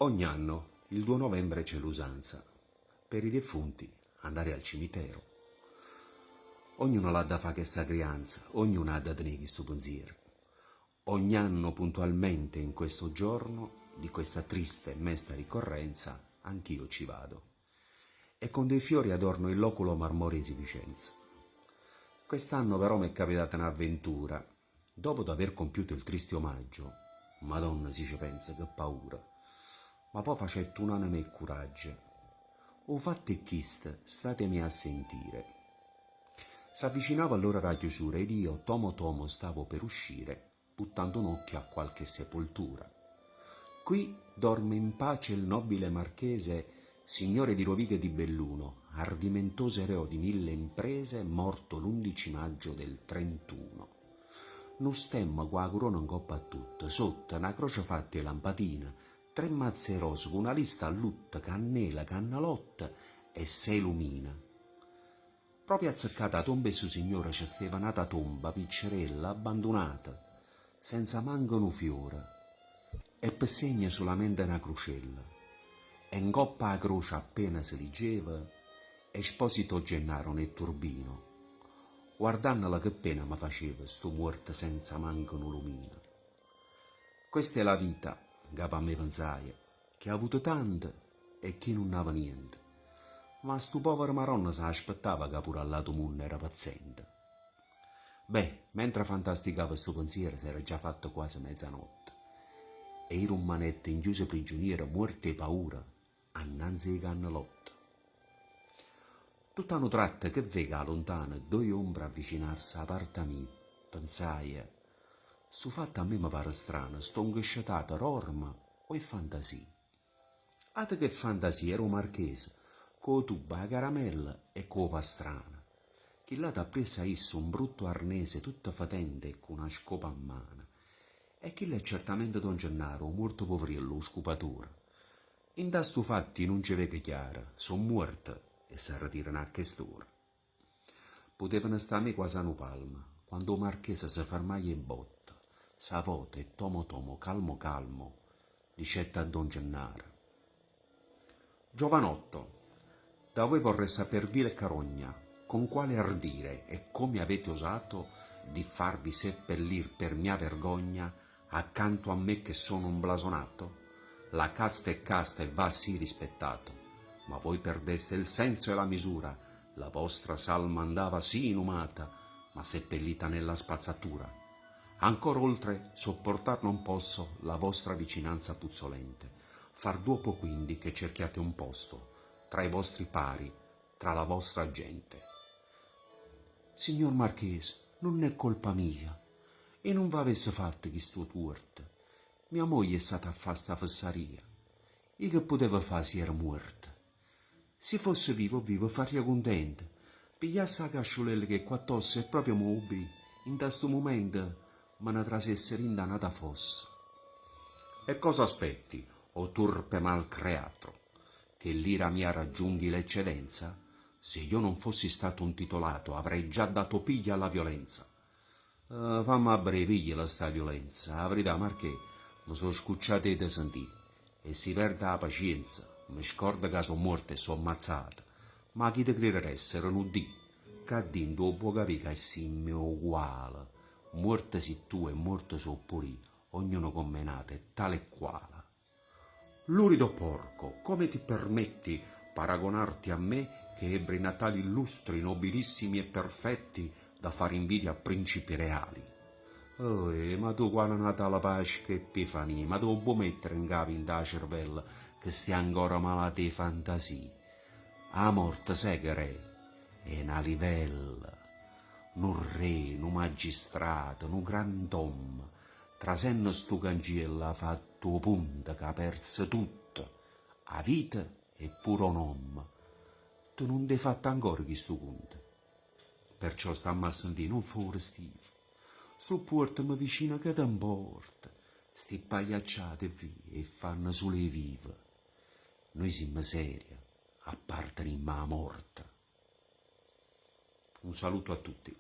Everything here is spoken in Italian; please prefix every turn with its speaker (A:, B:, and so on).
A: Ogni anno, il 2 novembre, c'è l'usanza, per i defunti, andare al cimitero. Ognuno l'ha da fa che sagrianza, ognuno ha da tenere questo pensiero. Ogni anno puntualmente in questo giorno, di questa triste e mesta ricorrenza, anch'io ci vado. E con dei fiori adorno il loculo marmoresi Vicenza. Quest'anno però mi è capitata un'avventura. Dopo d'aver compiuto il triste omaggio, Madonna si ci pensa che paura, ma poi facetto unanime e coraggio. O fatto e chist, statemi a sentire. S'avvicinava allora la chiusura ed io, tomo tomo, stavo per uscire, buttando un occhio a qualche sepoltura. Qui dorme in pace il nobile marchese, signore di Rovigo e di Belluno, ardimentoso ereo di 1000 imprese, morto l'11 maggio del 31. Nu stemma qua la corona in coppa a tutto, sotto una croce fatta di lampadina, 3 mazze rose con una lista a lutta, cannela, cannalotta e 6 lumina. Proprio azzeccata a tomba e su signora c'è stava nata tomba, piccerella, abbandonata, senza manco un fiore, e per segno solamente una crocella. E in coppa a croce appena si leggeva, Esposito Gennaro nel turbino. Guardandola che pena mi faceva, sto morto senza manco un lumino. Questa è la vita, capo a me pensaia, che ha avuto tante e chi non aveva niente. Ma sto povero maronna si aspettava che pure al lato mondo era paziente. Beh, mentre fantasticava sto pensiero si era già fatto quasi mezzanotte. E ero un manetto inchiuso prigioniero, morto e paura, annanzi ai cannalotti. Tutt'hanno tratto che vega lontano due ombre avvicinarsi a parte mia, pensaia. Su fatto a me mi pare strano, sto ingosciatato rorma o è fantasia? Ate che fantasia, ero marchese, co tuba a caramella e co pastrana, che là t'ha preso a esso un brutto arnese tutto fatente e con una scopa a mano, e che è certamente Don Gennaro, un morto poverillo, lo scupatore. In da stu fatti non ci vede chiara, son morta e si ritirano a quest'ora. Potevano stare quasi a palma, quando il marchese si fermaia in botta, s'avota e tomo tomo, calmo calmo, dicette a Don Gennaro: Giovanotto, da voi vorrei saper vile carogna, con quale ardire e come avete osato di farvi seppellir per mia vergogna accanto a me che sono un blasonato? La casta è casta e va sì rispettato, ma voi perdeste il senso e la misura, la vostra salma andava sì inumata, ma seppellita nella spazzatura. Ancora oltre sopportar non posso la vostra vicinanza puzzolente, far dopo quindi che cerchiate un posto tra i vostri pari, tra la vostra gente. Signor Marchese, non è colpa mia, e non v'avesse fatto questo torto. Mia moglie è stata a fare sta fesseria. E che poteva fare se era morta? Se fosse vivo faria contenta. Pigliasse la casciolella che qua tosse e proprio m'ubbì. In questo momento me ne trasesse rindanata fossa. E cosa aspetti, o turpe malcreato? Che l'ira mia raggiunghi l'eccedenza? Se io non fossi stato un titolato avrei già dato piglia alla violenza. Fammi abbrevigliela sta violenza, la verità, Marché, mi sono scucciate di sentire, e si perde la pazienza, mi scorda che sono morta e sono ammazzata, ma chi te credere essere un dì, che dentro può capire che è simile uguale, morta si tu e morta so pure io, ognuno commenato è tale e quale. Lurido porco, come ti permetti paragonarti a me che ebbri natali illustri, nobilissimi e perfetti da fare invidia a principi reali? Oh, ma tu quando è nata la Pasqua e Epifania, ma tu puoi mettere in capo in ta cervella che stia ancora malati di fantasia? A morte sai che re? È una livella, un re, un magistrato, un grand'uomo, trasenno stu cancello ha fatto punta che ha perso tutto, a vita e pure un uomo. Tu non ti hai fatto ancora questo conto. Perciò stammi a sentire, non fuori Steve. Su portami vicino che t'importa. Sti pagliacciati e via e fanno solo i vivi. Noi siamo seri, apparteniamo alla morte. Un saluto a tutti.